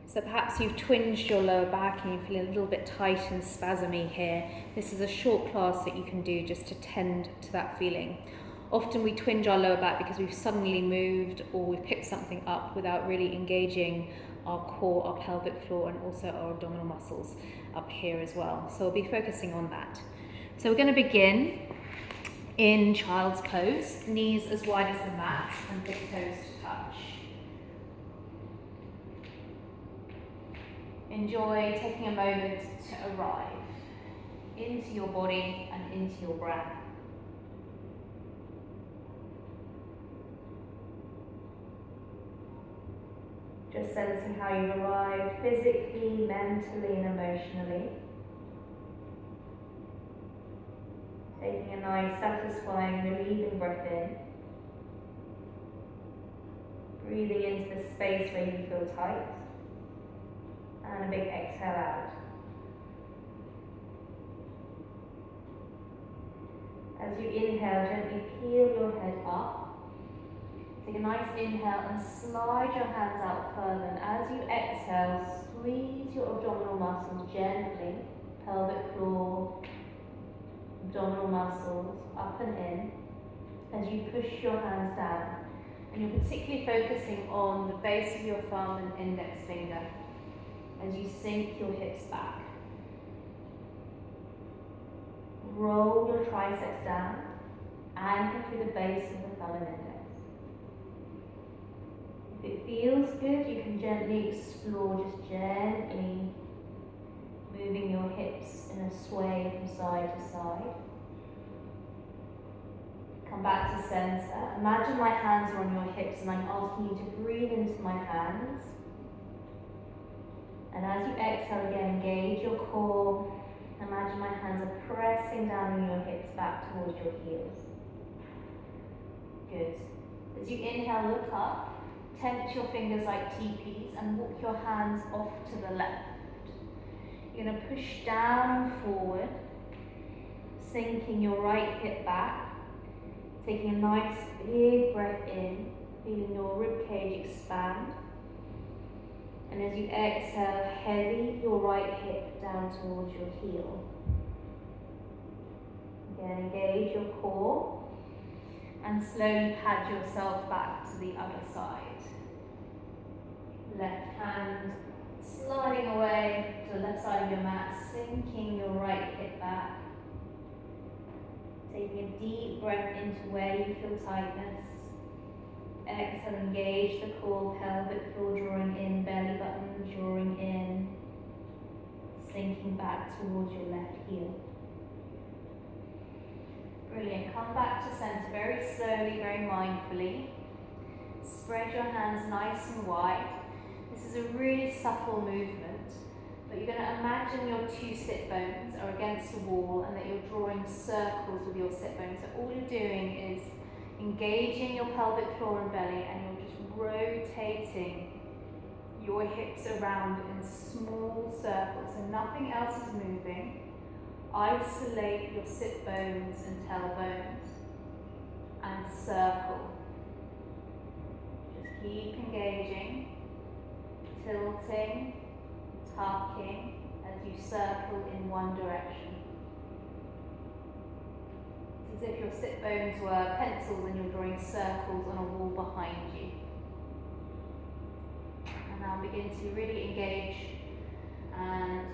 So perhaps you've twinged your lower back and you feel a little bit tight and spasmy here. This is a short class that you can do just to tend to that feeling. Often we twinge our lower back because we've suddenly moved or we've picked something up without really engaging our core, our pelvic floor, and also our abdominal muscles up here as well. So we'll be focusing on that. So we're going to begin in child's pose, knees as wide as the mat and big toes to touch. Enjoy taking a moment to arrive into your body and into your breath. Just sensing how you've arrived physically, mentally and emotionally. Taking a nice, satisfying, relieving breath in. Breathing into the space where you feel tight. And a big exhale out. As you inhale, gently peel your head up. Take a nice inhale and slide your hands out further. And as you exhale, squeeze your abdominal muscles gently. Pelvic floor, abdominal muscles, up and in. As you push your hands down. And you're particularly focusing on the base of your thumb and index finger. As you sink your hips back. Roll your triceps down, anchor through the base of the thumb and index. If it feels good, you can gently explore, just gently moving your hips in a sway from side to side. Come back to center. Imagine my hands are on your hips and I'm asking you to breathe into my hands. And as you exhale again, engage your core. Imagine my hands are pressing down on your hips back towards your heels. Good. As you inhale, look up. Tense your fingers like teepees and walk your hands off to the left. You're going to push down and forward, sinking your right hip back. Taking a nice big breath in, feeling your ribcage expand. And as you exhale, heavy your right hip down towards your heel. Again, engage your core and slowly pad yourself back to the other side. Left hand sliding away to the left side of your mat, sinking your right hip back. Taking a deep breath into where you feel tightness. Exhale, engage the core, pelvic floor drawing in, belly button drawing in, sinking back towards your left heel. Brilliant. Come back to center very slowly, very mindfully. Spread your hands nice and wide. This is a really subtle movement, but you're going to imagine your two sit bones are against a wall and that you're drawing circles with your sit bones. So all you're doing is engaging your pelvic floor and belly, and you're just rotating your hips around in small circles, so nothing else is moving. Isolate your sit bones and tailbones and circle. Just keep engaging, tilting, tucking as you circle in one direction. As if your sit bones were pencils and you're drawing circles on a wall behind you. And now begin to really engage and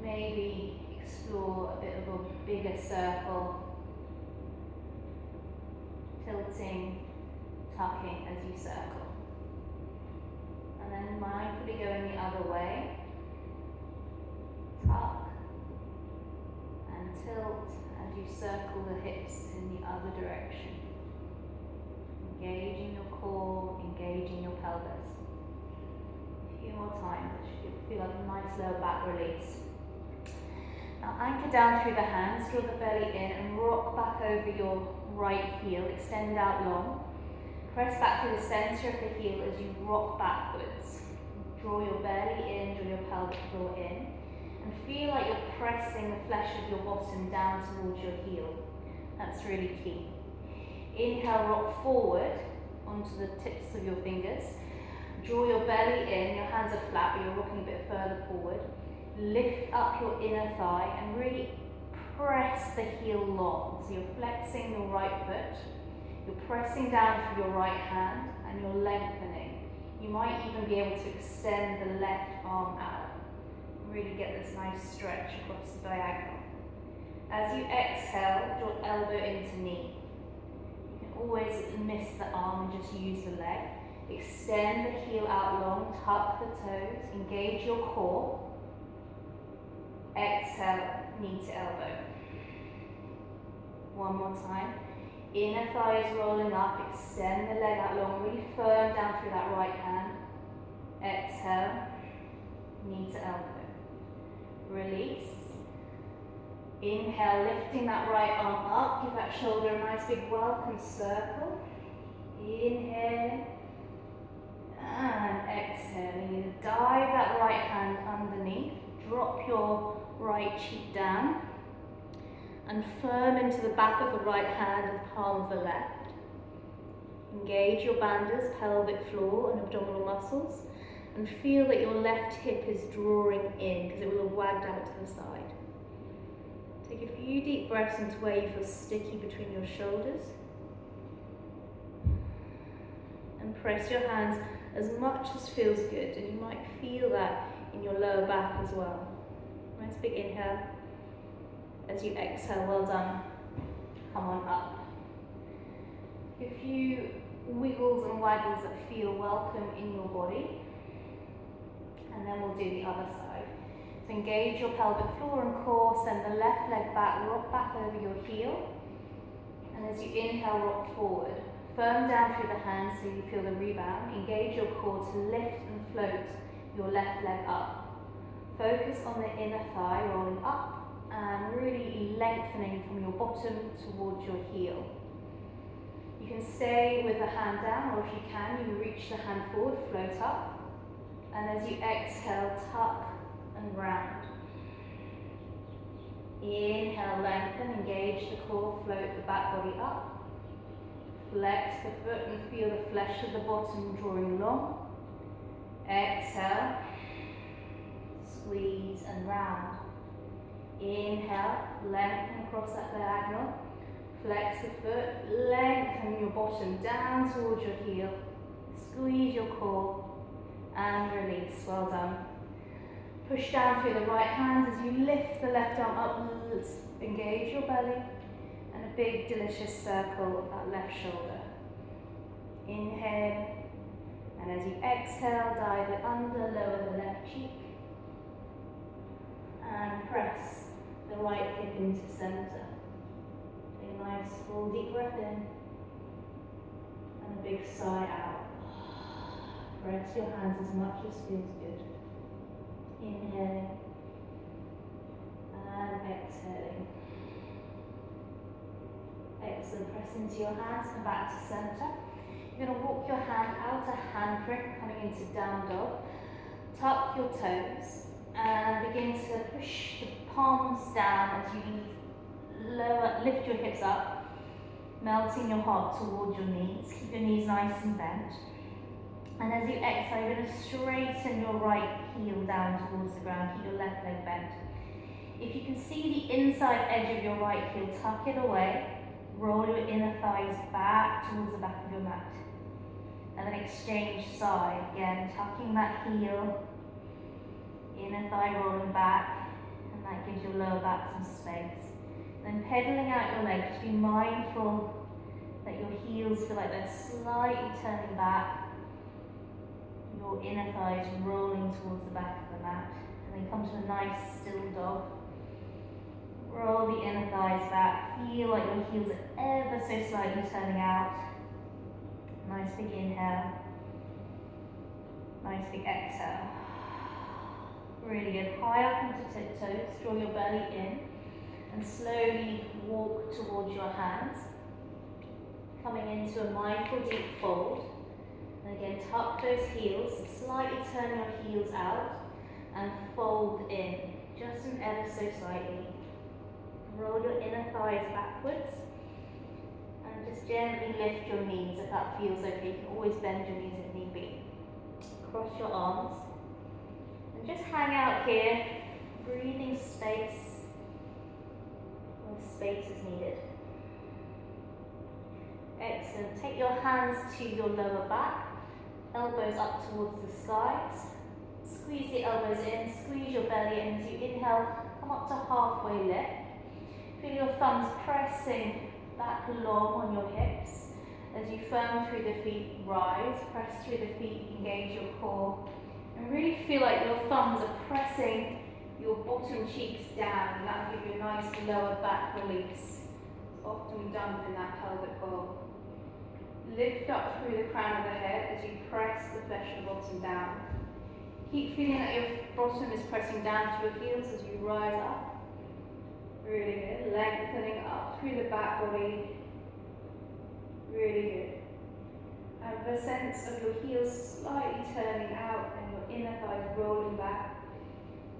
maybe explore a bit of a bigger circle, tilting, tucking as you circle. And then mindfully going the other way, tuck and tilt as you circle the hips in the other direction. Engaging your core, engaging your pelvis. A few more times, it should feel like a nice lower back release. Now anchor down through the hands, draw the belly in and rock back over your right heel, extend it out long. Press back through the center of the heel as you rock backwards. Draw your belly in, draw your pelvic floor in. And feel like you're pressing the flesh of your bottom down towards your heel. That's really key. Inhale, rock forward onto the tips of your fingers. Draw your belly in, your hands are flat, but you're rocking a bit further forward. Lift up your inner thigh and really press the heel long. So you're flexing your right foot, you're pressing down through your right hand, and you're lengthening. You might even be able to extend the left arm out. Really get this nice stretch across the diagonal. As you exhale, draw elbow into knee. You can always miss the arm and just use the leg. Extend the heel out long, tuck the toes, engage your core. Exhale, knee to elbow. One more time. Inner thighs rolling up, extend the leg out long, really firm down through that right hand. Exhale, knee to elbow. Release. Inhale, lifting that right arm up, give that shoulder a nice big welcome circle. Inhale, and exhale. You dive that right hand underneath, drop your right cheek down, and firm into the back of the right hand and palm of the left. Engage your bandhas, pelvic floor and abdominal muscles, and feel that your left hip is drawing in because it will have wagged out to the side. Take a few deep breaths into where you feel sticky between your shoulders. And press your hands as much as feels good, and you might feel that in your lower back as well. Nice big inhale. As you exhale, well done. Come on up. A few wiggles and waggles that feel welcome in your body. And then we'll do the other side. So engage your pelvic floor and core, send the left leg back, rock back over your heel. And as you inhale, rock forward. Firm down through the hands so you feel the rebound. Engage your core to lift and float your left leg up. Focus on the inner thigh rolling up and really lengthening from your bottom towards your heel. You can stay with the hand down, or if you can, you reach the hand forward, float up. And as you exhale, tuck and round. Inhale, lengthen, engage the core, float the back body up. Flex the foot and feel the flesh of the bottom drawing long. Exhale, squeeze and round. Inhale, lengthen across that diagonal. Flex the foot, lengthen your bottom down towards your heel. Squeeze your core and release. Well done. Push down through the right hand as you lift the left arm up. Engage your belly and a big delicious circle of that left shoulder. Inhale, and as you exhale, dive it under, lower the left cheek. And press the right hip into center. Take a nice full deep breath in and a big sigh out. Press your hands as much as feels good. Inhale and exhaling. Excellent. Press into your hands, come back to center. You're going to walk your hand out a handprint, coming into down dog. Tuck your toes and begin to push the palms down as you lift your hips up, melting your heart towards your knees. Keep your knees nice and bent. And as you exhale, you're going to straighten your right heel down towards the ground. Keep your left leg bent. If you can see the inside edge of your right heel, tuck it away. Roll your inner thighs back towards the back of your mat. And then exchange side. Again, tucking that heel. Inner thigh rolling back. And that gives your lower back some space. Then pedaling out your legs. Just be mindful that your heels feel like they're slightly turning back. Your inner thighs rolling towards the back of the mat. And then come to a nice still dog. Roll the inner thighs back. Feel like your heels are ever so slightly turning out. Nice big inhale. Nice big exhale. Really good. High up into tiptoes. Draw your belly in. And slowly walk towards your hands. Coming into a mindful deep fold. And again, tuck those heels. Slightly turn your heels out. And fold in. Just an ever so slightly. Roll your inner thighs backwards and just gently lift your knees if that feels okay. You can always bend your knees if need be. cross your arms. And just hang out here, breathing space where space is needed. Excellent. Take your hands to your lower back, elbows up towards the skies. Squeeze the elbows in, squeeze your belly in. As you inhale, come up to halfway lift. Feel your thumbs pressing back long on your hips. As you firm through the feet, rise, press through the feet, engage your core. And really feel like your thumbs are pressing your bottom cheeks down, and that will give you a nice lower back release. It's often dumped in that pelvic bowl. Lift up through the crown of the head as you press the flesh of the bottom down. Keep feeling that your bottom is pressing down to your heels as you rise up. Really good. Lengthening up through the back body. Really good. Have a sense of your heels slightly turning out and your inner thighs rolling back.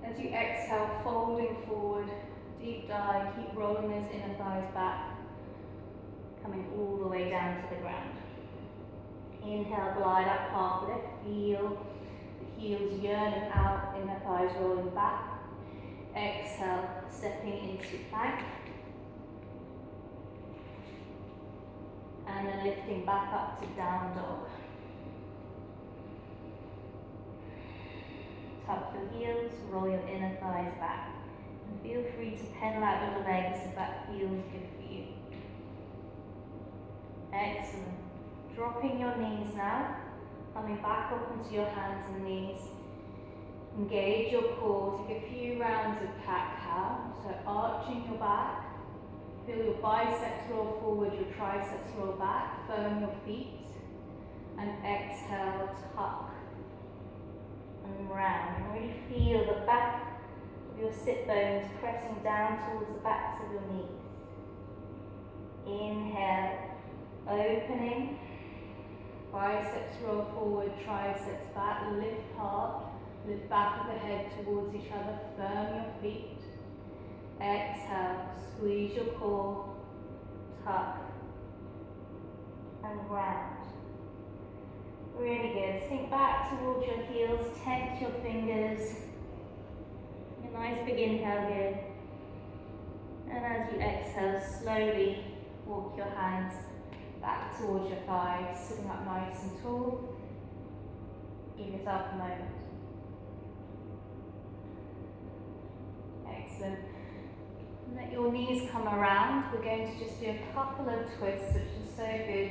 As you exhale, folding forward, deep dive, keep rolling those inner thighs back, coming all the way down to the ground. Inhale, glide up, half lift, feel the heels yearning out, inner thighs rolling back. Exhale, stepping into plank. And then lifting back up to down dog. Tuck your heels, roll your inner thighs back. And feel free to pedal out your legs if that feels good for you. Excellent. Dropping your knees now, coming back up onto your hands and knees. Engage your core, take a few rounds of cat-cow. So arching your back. Feel your biceps roll forward, your triceps roll back, firm your feet, and exhale, tuck and round. And really feel the back of your sit bones pressing down towards the backs of your knees. Inhale, opening, biceps roll forward, triceps back, lift heart, lift back of the head towards each other, firm your feet. Exhale, squeeze your core, tuck, and round. Really good. Sink back towards your heels, tense your fingers. A nice big inhale here. And as you exhale, slowly walk your hands back towards your thighs, sitting up nice and tall. Give yourself a moment. Excellent. Let your knees come around. We're going to just do a couple of twists, which is so good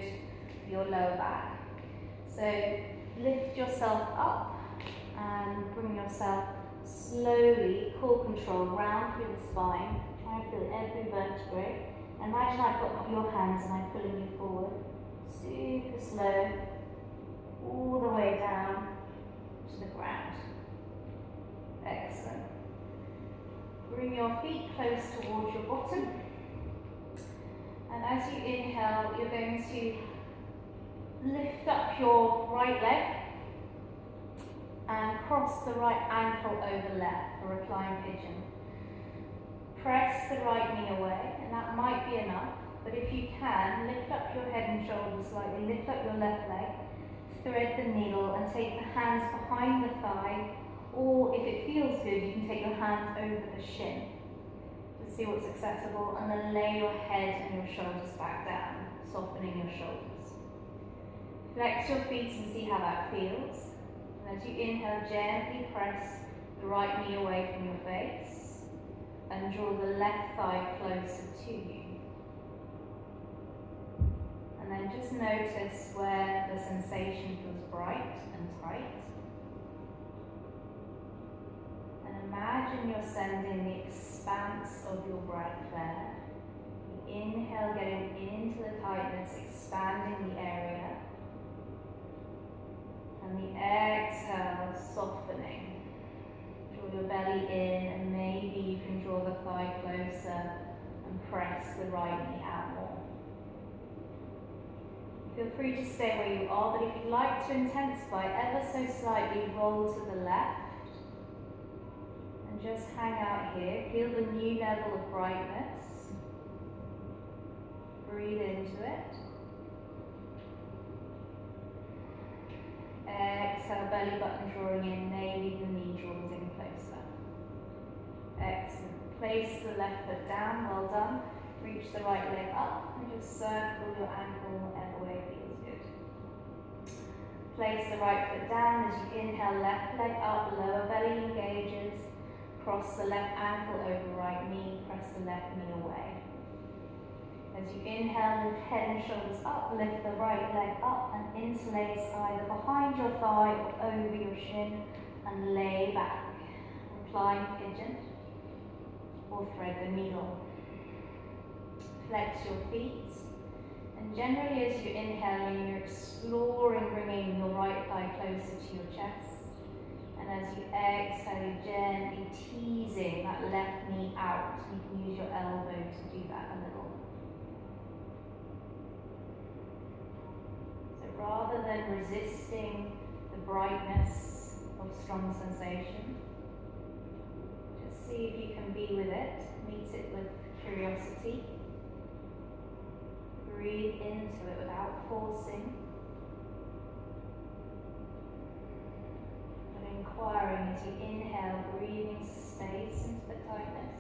for your lower back. So lift yourself up and bring yourself slowly, core control, round through the spine. Try and feel every vertebrae. Imagine I've got your hands and I'm pulling you forward. Super slow, all the way down to the ground. Excellent. Bring your feet close towards your bottom. And as you inhale, you're going to lift up your right leg and cross the right ankle over left for reclined pigeon. Press the right knee away, and that might be enough, but if you can, lift up your head and shoulders slightly, lift up your left leg, thread the needle and take the hands behind the thigh. Or if it feels good, you can take your hands over the shin to see what's accessible, and then lay your head and your shoulders back down, softening your shoulders. Flex your feet and see how that feels. And as you inhale, gently press the right knee away from your face and draw the left thigh closer to you. And then just notice where the sensation feels bright and tight. Imagine you're sending the expanse of your breath there. The inhale getting into the tightness, expanding the area. And the exhale softening. Draw your belly in, and maybe you can draw the thigh closer and press the right knee out more. Feel free to stay where you are, but if you'd like to intensify ever so slightly, roll to the left. Just hang out here, feel the new level of brightness. Breathe into it. Exhale, belly button drawing in, maybe the knee draws in closer. Excellent. Place the left foot down, well done. Reach the right leg up and just circle your ankle whatever way feels good. Place the right foot down as you inhale, left leg up, lower belly engages. Cross the left ankle over right knee, press the left knee away. As you inhale, move head and shoulders up, lift the right leg up and interlace either behind your thigh or over your shin and lay back. Recline pigeon or thread the needle. Flex your feet, and generally as you inhale, you're exploring bringing your right thigh closer to your chest, and as you exhale, you're gently teasing that left knee out. You can use your elbow to do that a little. So rather than resisting the brightness of strong sensation, just see if you can be with it, meet it with curiosity. Breathe into it without forcing, but inquiring as you inhale, breathing space into the tightness.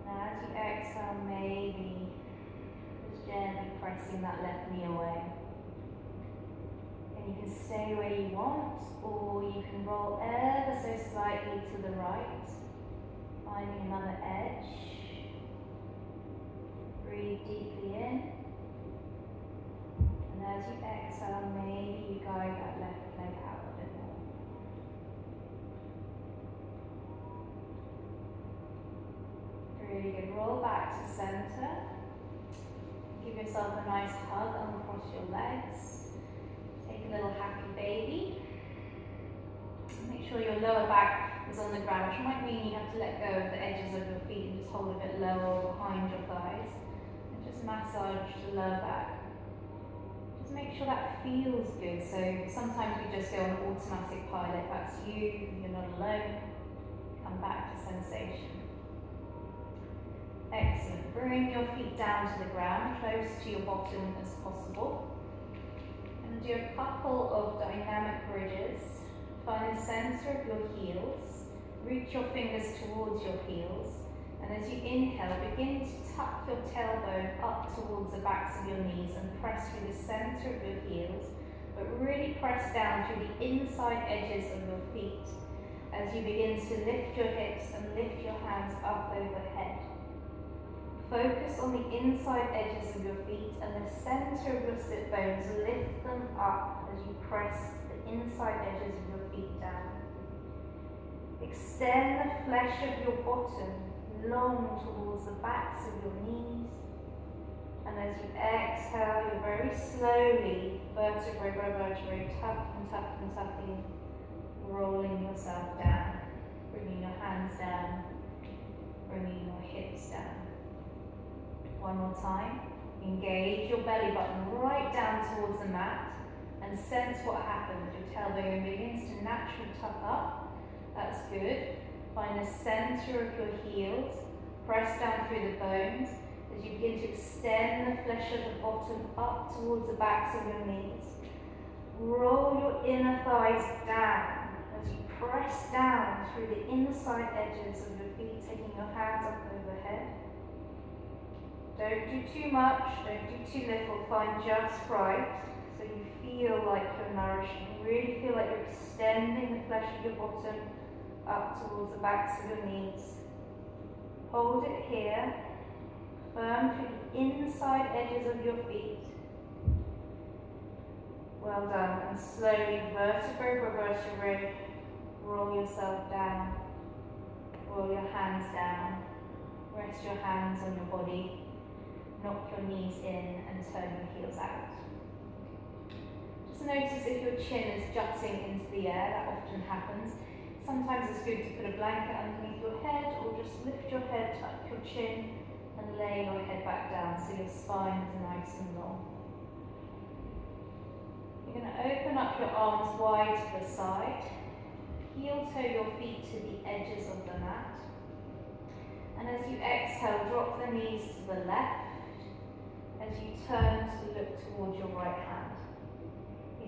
And as you exhale, maybe just gently pressing that left knee away. And you can stay where you want, or you can roll ever so slightly to the right, finding another edge. Breathe deeply in, and as you exhale, maybe you guide that left leg out a bit more. Really good. Roll back to center. Give yourself a nice hug, uncross your legs. Take a little happy baby. Make sure your lower back is on the ground, which might mean you have to let go of the edges of your feet and just hold a bit lower behind your thighs. Just massage the lower back. Just make sure that feels good. So sometimes we just go on automatic pilot. That's you, you're not alone. Come back to sensation. Excellent. Bring your feet down to the ground, close to your bottom as possible. And do a couple of dynamic bridges. Find the center of your heels. Reach your fingers towards your heels. And as you inhale, begin to tuck your tailbone up towards the backs of your knees and press through the center of your heels, but really press down through the inside edges of your feet as you begin to lift your hips and lift your hands up overhead. Focus on the inside edges of your feet and the center of your sit bones. Lift them up as you press the inside edges of your feet down. Extend the flesh of your bottom long towards the backs of your knees, and as you exhale, you're very slowly, vertebrae by vertebrae, tucking, rolling yourself down, bringing your hands down, bringing your hips down. One more time, engage your belly button right down towards the mat, and sense what happens. Your tailbone begins to naturally tuck up. That's good. Find the center of your heels, press down through the bones as you begin to extend the flesh of the bottom up towards the backs of your knees. Roll your inner thighs down as you press down through the inside edges of your feet, taking your hands up overhead. Don't do too much, don't do too little, find just right so you feel like you're nourishing. Really feel like you're extending the flesh of your bottom up towards the backs of your knees. Hold it here, firm through the inside edges of your feet. Well done, and slowly, vertebrae by vertebrae, roll yourself down, roll your hands down, rest your hands on your body, knock your knees in and turn your heels out. Just notice if your chin is jutting into the air, that often happens. Sometimes it's good to put a blanket underneath your head, or just lift your head, tuck your chin, and lay your head back down so your spine is nice and long. You're going to open up your arms wide to the side, heel toe your feet to the edges of the mat, and as you exhale, drop the knees to the left as you turn to look towards your right hand.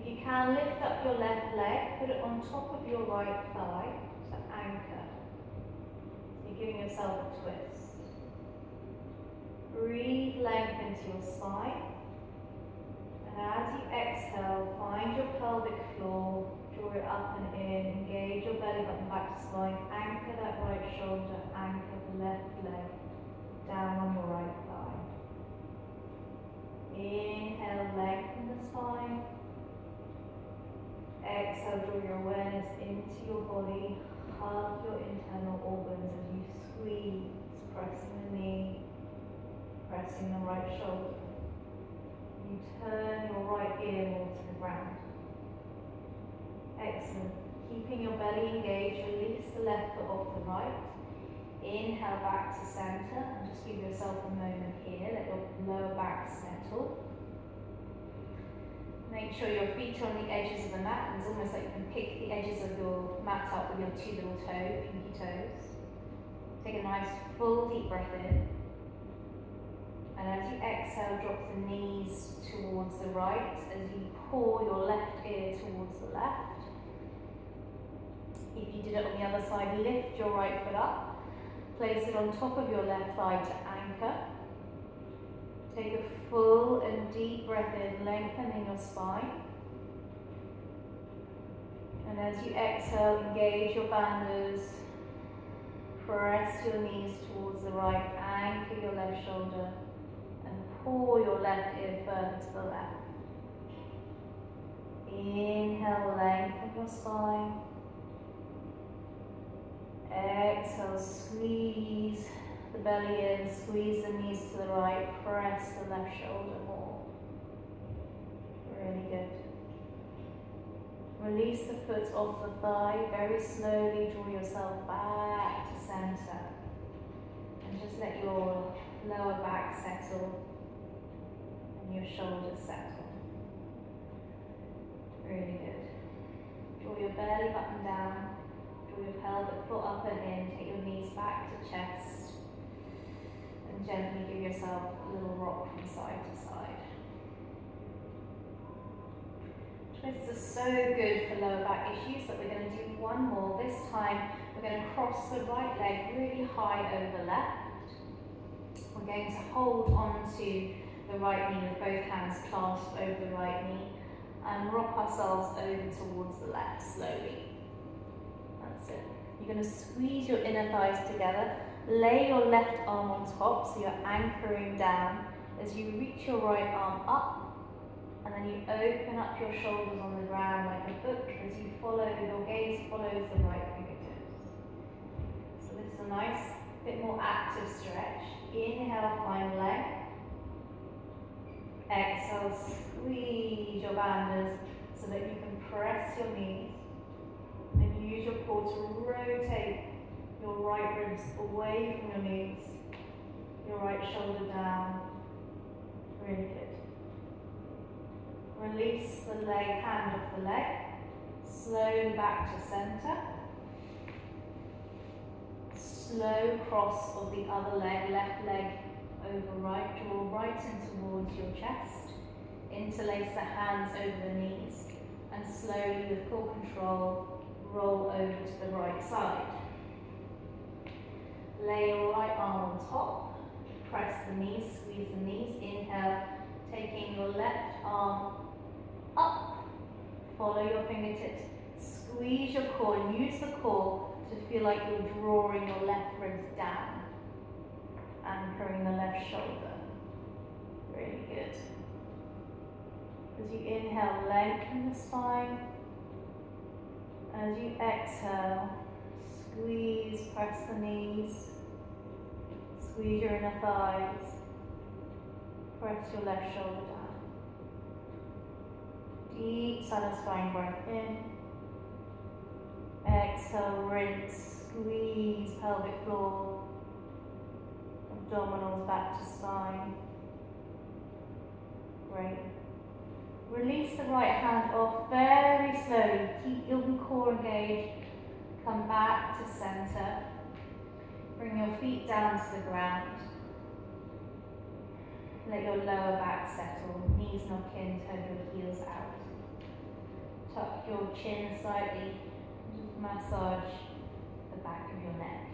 If you can, lift up your left leg, put it on top of your right thigh to anchor. So you're giving yourself a twist. Breathe length into your spine. And as you exhale, find your pelvic floor, draw it up and in, engage your belly button back to spine, anchor that right shoulder, anchor the left leg down on your right thigh. Inhale, lengthen the spine. Exhale, draw your awareness into your body, hug your internal organs as you squeeze, pressing the knee, pressing the right shoulder. You turn your right ear more to the ground. Excellent. Keeping your belly engaged, release the left foot off the right. Inhale back to center and just give yourself a moment here. Let your lower back settle. Make sure your feet are on the edges of the mat, and it's almost like you can pick the edges of your mat up with your two little pinky toes. Take a nice full deep breath in. And as you exhale, drop the knees towards the right as you pull your left ear towards the left. If you did it on the other side, lift your right foot up. Place it on top of your left thigh to anchor. Take a full and deep breath in, lengthening your spine. And as you exhale, engage your bandhas. Press your knees towards the right, anchor your left shoulder, and pull your left ear further to the left. Inhale, lengthen your spine. Exhale, squeeze the belly in, squeeze the knees to the right, press the left shoulder more. Really good. Release the foot off the thigh, very slowly draw yourself back to center. And just let your lower back settle and your shoulders settle. Really good. Draw your belly button down, draw your pelvic floor up and in, take your knees back to chest, and gently give yourself a little rock from side to side. Twists are so good for lower back issues that we're going to do one more. This time we're going to cross the right leg really high over the left. We're going to hold on to the right knee with both hands clasped over the right knee and rock ourselves over towards the left slowly. That's it. You're going to squeeze your inner thighs together. Lay your left arm on top so you're anchoring down as you reach your right arm up. And then you open up your shoulders on the ground like a book as you follow, your gaze follows the right fingertips. So this is a nice, bit more active stretch. Inhale, find length. Exhale, squeeze your bandhas so that you can press your knees. And use your core to rotate your right ribs away from your knees. Your right shoulder down. Really good. Release the leg, hand off the leg, slowly back to center. Slow cross of the other leg, left leg over right, draw right in towards your chest. Interlace the hands over the knees and slowly with full control, roll over to the right side. Lay your right arm on top, press the knees, squeeze the knees, inhale, taking your left arm up, follow your fingertips, squeeze your core and use the core to feel like you're drawing your left ribs down, anchoring the left shoulder. Really good. As you inhale, lengthen the spine. As you exhale, squeeze, press the knees, squeeze your inner thighs, press your left shoulder down. Deep, satisfying breath in. Exhale, rinse, squeeze pelvic floor, abdominals back to spine. Great. Release the right hand off very slowly. Keep your core engaged. Come back to center. Bring your feet down to the ground. Let your lower back settle. Knees knock in, turn your heels out. Tuck your chin slightly, just massage the back of your neck.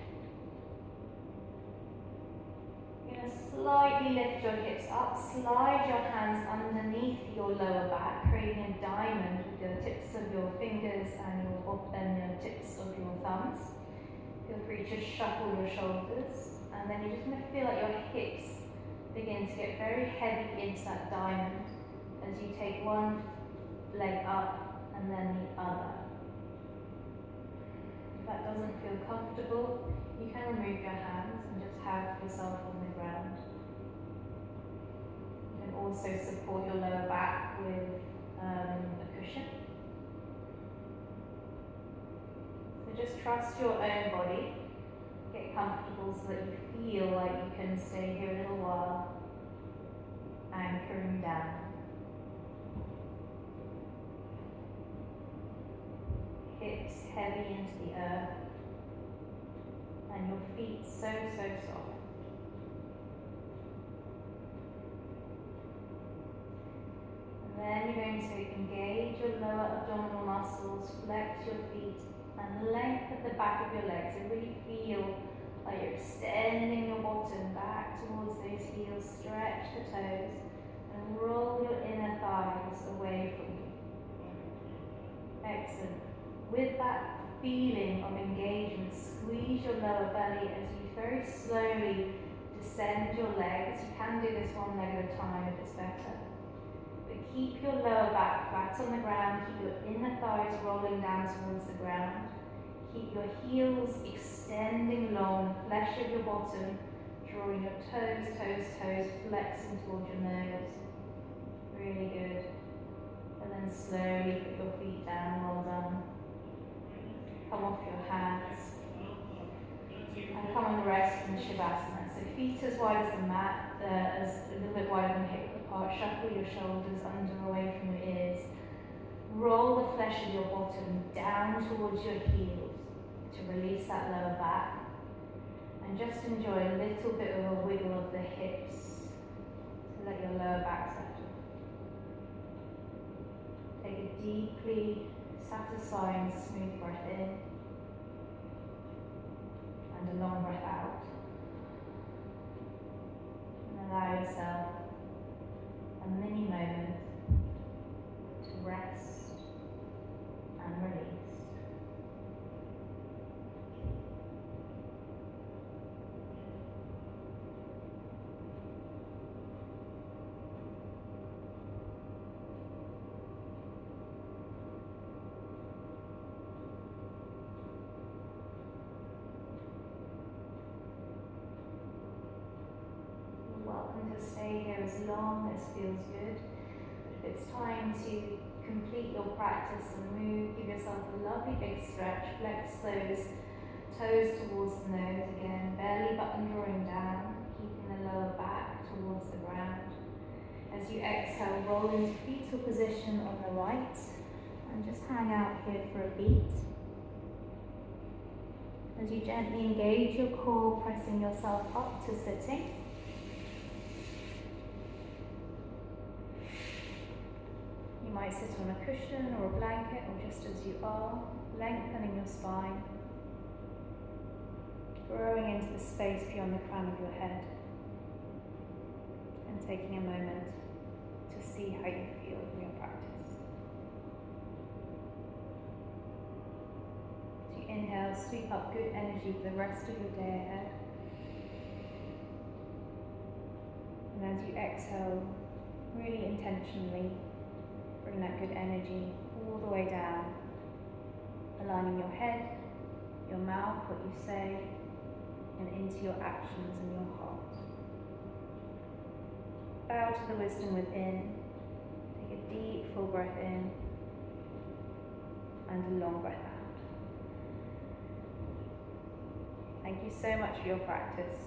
You're going to slightly lift your hips up, slide your hands underneath your lower back, creating a diamond with the tips of your fingers and your tips of your thumbs. Feel free to shuffle your shoulders, and then you're just going to feel like your hips begin to get very heavy into that diamond as you take one leg up and then the other. If that doesn't feel comfortable, you can remove your hands and just have yourself on the ground. You can also support your lower back with a cushion. So just trust your own body. Get comfortable so that you feel like you can stay here a little while, anchoring down. Hips heavy into the earth, and your feet so soft. And then you're going to engage your lower abdominal muscles, flex your feet, and lengthen the back of your legs. So really feel like you're extending your bottom back towards those heels. Stretch the toes and roll your inner thighs away from you. Excellent. With that feeling of engagement, squeeze your lower belly as you very slowly descend your legs. You can do this one leg at a time if it's better. But keep your lower back flat on the ground, keep your inner thighs rolling down towards the ground. Keep your heels extending long, flesh of your bottom, drawing your toes, flexing towards your nose. Really good. And then slowly put your feet down, well done. Come off your hands. And come and rest in Shavasana. So feet as wide as the mat, as a little bit wider than hip apart. Shuffle your shoulders under away from your ears. Roll the flesh of your bottom down towards your heels to release that lower back. And just enjoy a little bit of a wiggle of the hips to let your lower back settle. Take a deeply satisfying, smooth breath in and a long breath out. And allow yourself a mini moment to rest and release. Welcome to stay here as long as feels good. But if it's time to complete your practice and move, give yourself a lovely big stretch. Flex those toes towards the nose again, belly button drawing down, keeping the lower back towards the ground. As you exhale, roll into fetal position on the right and just hang out here for a beat. As you gently engage your core, pressing yourself up to sitting. You might sit on a cushion or a blanket or just as you are, lengthening your spine, growing into the space beyond the crown of your head, and taking a moment to see how you feel in your practice. As you inhale, sweep up good energy for the rest of your day ahead. And as you exhale, really intentionally bring that good energy all the way down, aligning your head, your mouth, what you say, and into your actions and your heart. Bow to the wisdom within. Take a deep, full breath in and a long breath out. Thank you so much for your practice.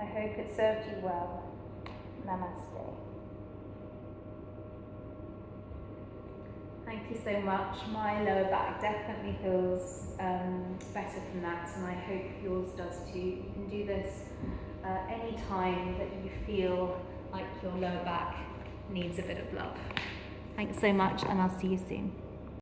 I hope it served you well. Namaste. Thank you so much. My lower back definitely feels better from that, and I hope yours does too. You can do this any time that you feel like your lower back needs a bit of love. Thanks so much, and I'll see you soon.